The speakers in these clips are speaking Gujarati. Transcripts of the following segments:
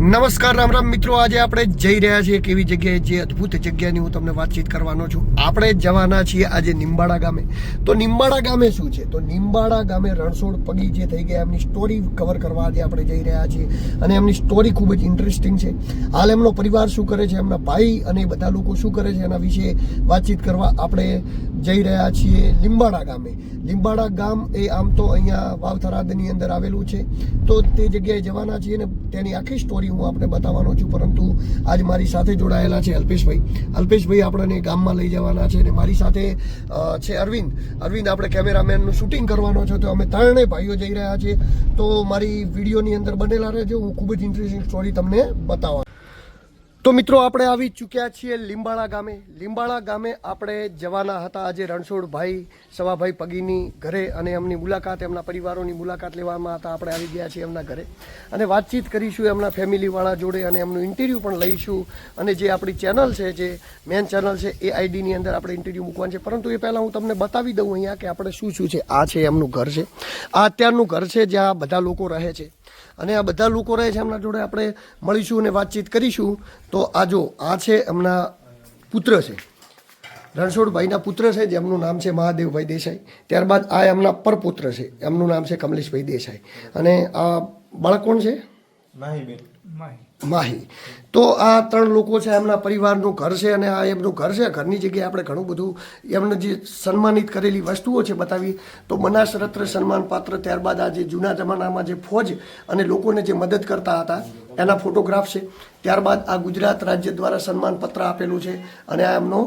નમસ્કાર રામ રામ મિત્રો, આજે આપણે જઈ રહ્યા છીએ કેવી જગ્યાએ, જે અદ્ભુત જગ્યાની હું તમને વાતચીત કરવાનો છું. આપણે જવાના છીએ આજે નિંબાળા ગામે. તો નિંબાળા ગામે શું છે? તો નિંબાળા ગામે રણછોડ પગી જે થઈ ગયા એમની સ્ટોરી કવર કરવા આજે આપણે જઈ રહ્યા છીએ. અને એમની સ્ટોરી ખૂબ જ ઇન્ટરેસ્ટિંગ છે. હાલ એમનો પરિવાર શું કરે છે, એમના ભાઈ અને બધા લોકો શું કરે છે, એના વિશે વાતચીત કરવા આપણે જઈ રહ્યા છીએ લીંબાળા ગામે. લીંબાળા ગામ એ આમ તો અહીંયા વાવથરાદની અંદર આવેલું છે. તો તે જગ્યાએ જવાના છીએ ને તેની આખી સ્ટોરી હું આપણે બતાવવાનો છું. પરંતુ આજ મારી સાથે જોડાયેલા છે અલ્પેશભાઈ. અલ્પેશભાઈ આપણને ગામમાં લઈ જવાના છે અને મારી સાથે છે અરવિંદ. આપણે કેમેરામેનનું શૂટિંગ કરવાનો છે. તો અમે ત્રણેય ભાઈઓ જઈ રહ્યા છીએ. તો મારી વિડીયોની અંદર બનેલા રહેજો. હું ખૂબ જ ઇન્ટરેસ્ટિંગ સ્ટોરી તમને બતાવવા. તો મિત્રો, આપણે આવી ચૂક્યા છીએ લીંબાળા ગામે. લીંબાળા ગામે આપણે જવાના હતા આજે રણછોડભાઈ સવાભાઈ પગીની ઘરે, અને એમની મુલાકાત, એમના પરિવારોની મુલાકાત લેવામાં હતા. આપણે આવી ગયા છીએ એમના ઘરે અને વાતચીત કરીશું એમના ફેમિલીવાળા જોડે, અને એમનું ઇન્ટરવ્યૂ પણ લઈશું. અને જે આપણી ચેનલ છે, જે મેન ચેનલ છે, એ આઈડીની અંદર આપણે ઇન્ટરવ્યૂ મૂકવાનું છે. પરંતુ એ પહેલાં હું તમને બતાવી દઉં અહીંયા કે આપણે શું શું છે. આ છે એમનું ઘર છે. આ અત્યારનું ઘર છે જ્યાં બધા લોકો રહે છે. અને આ બધા લોકો રહે છે, એમના જોડે આપણે મળીશું અને વાતચીત કરીશું. તો આ જો, આ છે એમના પુત્ર છે, રણછોડભાઈના પુત્ર છે, જેમનું નામ છે મહાદેવભાઈ દેસાઈ. ત્યારબાદ આ એમના પરપુત્ર છે, એમનું નામ છે કમલેશભાઈ દેસાઈ. અને આ બાળક કોણ છે? માહી. તો આ ત્રણ લોકો છે, એમના પરિવારનું ઘર છે. અને આ એમનું ઘર છે. ઘરની જગ્યાએ આપણે ઘણું બધું એમને જે સન્માનિત કરેલી વસ્તુઓ છે બતાવી. તો બનાસ રત્ન સન્માન પાત્ર, ત્યારબાદ આ જે જૂના જમાનામાં જે ફોજ અને લોકોને જે મદદ કરતા હતા એના ફોટોગ્રાફ છે. ત્યારબાદ આ ગુજરાત રાજ્ય દ્વારા સન્માન પત્ર આપેલું છે. અને આ એમનો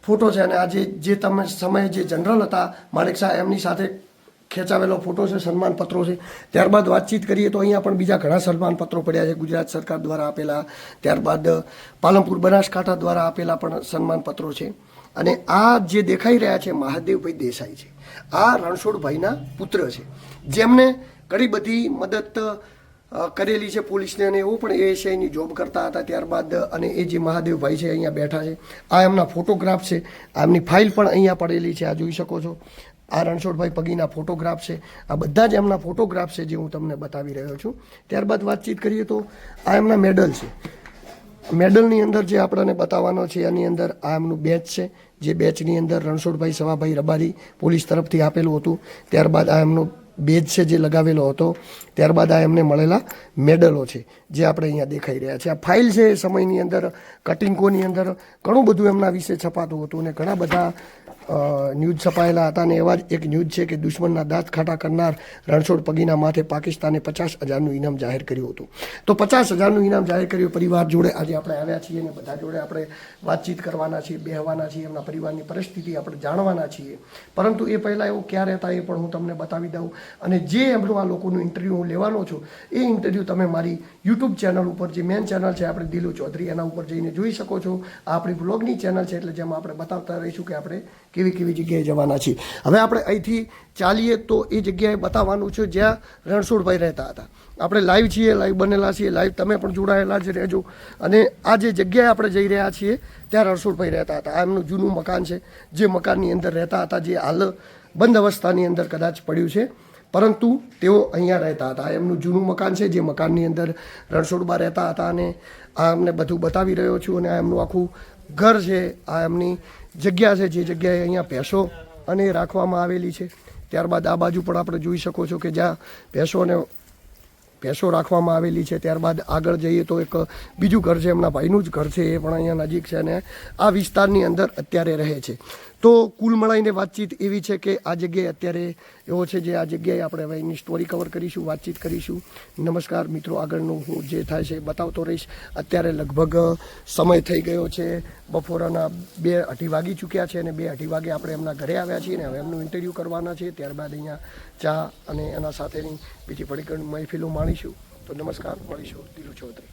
ફોટો છે. અને આ જે તમે સમયે જે જનરલ હતા માણેક શાહ, એમની સાથે ખેંચાવેલો ફોટો છે, સન્માન પત્રો છે. ત્યારબાદ વાતચીત કરીએ તો અહીંયા પણ બીજા ઘણા સન્માન પત્રો પડ્યા છે, ગુજરાત સરકાર દ્વારા આપેલા. ત્યારબાદ પાલનપુર બનાસકાંઠા દ્વારા આપેલા પણ સન્માન પત્રો છે. અને આ જે દેખાઈ રહ્યા છે મહાદેવભાઈ દેસાઈ છે. આ રણછોડભાઈના પુત્ર છે, જેમને ઘણી બધી મદદ કરેલી છે પોલીસને, અને એવું પણ એએસઆઈની જોબ કરતા હતા. ત્યારબાદ અને એ જે મહાદેવભાઈ છે અહીંયા બેઠા છે. આ એમના ફોટોગ્રાફ છે. આ એમની ફાઇલ પણ અહીંયા પડેલી છે, આ જોઈ શકો છો. આ રણછોડભાઈ પગીના ફોટોગ્રાફ છે. આ બધા જ એમના ફોટોગ્રાફ છે, જે હું તમને બતાવી રહ્યો છું. ત્યારબાદ વાતચીત કરીએ તો આ એમના મેડલ છે. મેડલની અંદર જે આપણને બતાવવાનો છે, એની અંદર આ એમનું બેચ છે, જે બેચની અંદર રણછોડભાઈ સવાભાઈ રબારી પોલીસ તરફથી આપેલું હતું. ત્યારબાદ આ એમનો બેજ છે જે લગાવેલો હતો. ત્યારબાદ આ એમને મળેલા મેડલો છે, જે આપણે અહીંયા દેખાઈ રહ્યા છે. આ ફાઇલ છે. એ સમયની અંદર કટિંગોની અંદર ઘણું બધું એમના વિશે છપાતું હતું, અને ઘણા બધા ન્યૂઝ છપાયેલા હતા. અને એવા જ એક ન્યૂઝ છે કે દુશ્મનના દાંત ખાટા કરનાર રણછોડ પગીના માથે પાકિસ્તાને 50,000નું ઇનામ જાહેર કર્યું હતું. તો 50,000નું ઇનામ જાહેર કર્યું. પરિવાર જોડે આજે આપણે આવ્યા છીએ અને બધા જોડે આપણે વાતચીત કરવાના છીએ, બેહવાના છીએ, એમના પરિવારની પરિસ્થિતિ આપણે જાણવાના છીએ. પરંતુ એ પહેલાં એવું ક્યાં રહેતા એ પણ હું તમને બતાવી દઉં. અને જે એમનું આ લોકોનું ઇન્ટરવ્યૂ હું લેવાનો છું, એ ઇન્ટરવ્યૂ તમે મારી યુટ્યુબ ચેનલ ઉપર, જે મેન ચેનલ છે આપણે દિલુ ચૌધરી, એના ઉપર જઈને જોઈ શકો છો. આ આપણી બ્લોગની ચેનલ છે, એટલે જેમાં આપણે બતાવતા રહીશું કે આપણે કેવી કેવી જગ્યાએ જવાના છીએ. હવે આપણે અહીંથી ચાલીએ તો એ જગ્યાએ બતાવવાનું છે જ્યાં રણછોડભાઈ રહેતા હતા. આપણે લાઈવ છીએ, લાઈવ બનેલા છીએ, લાઈવ તમે પણ જોડાયેલા જ રહેજો. અને આ જે જગ્યાએ આપણે જઈ રહ્યા છીએ ત્યાં રણછોડભાઈ રહેતા હતા. આ એમનું જૂનું મકાન છે, જે મકાનની અંદર રહેતા હતા, જે હાલ બંધ અવસ્થાની અંદર કદાચ પડ્યું છે, પરંતુ તેઓ અહીંયા રહેતા હતા. એમનું જૂનું મકાન છે, જે મકાનની અંદર રણછોડબા રહેતા હતા. અને આ અમને બધું બતાવી રહ્યો છું. અને આ એમનું આખું ઘર છે. આ એમની જગ્યા છે, જે જગ્યાએ અહીંયા ભેંસો અને રાખવામાં આવેલી છે. ત્યારબાદ આ બાજુ પણ આપણે જોઈ શકો છો કે જ્યાં ભેંસો રાખવામાં આવેલી છે. ત્યારબાદ આગળ જઈએ તો એક બીજું ઘર છે, એમના ભાઈનું જ ઘર છે, એ પણ અહીંયા નજીક છે. અને આ વિસ્તારની અંદર અત્યારે રહે છે. તો કુલ મળીને વાતચીત એવી છે કે આ જગ્યાએ અત્યારે એવો છે, જે આ જગ્યાએ આપણે હવે એની સ્ટોરી કવર કરીશું, વાતચીત કરીશું. નમસ્કાર મિત્રો, આગળનું હું જે થાય છે બતાવતો રહીશ. અત્યારે લગભગ સમય થઈ ગયો છે બપોરના 2-2:30 વાગી ચૂક્યા છે. અને 2:30 વાગે આપણે એમના ઘરે આવ્યા છીએ, ને હવે એમનું ઇન્ટરવ્યૂ કરવાના છે. ત્યારબાદ અહીંયા ચા અને એના સાથેની બીજી ઘણી મહેફિલો માણીશું. તો નમસ્કાર, મળીશું. દિલુ ચૌધરી.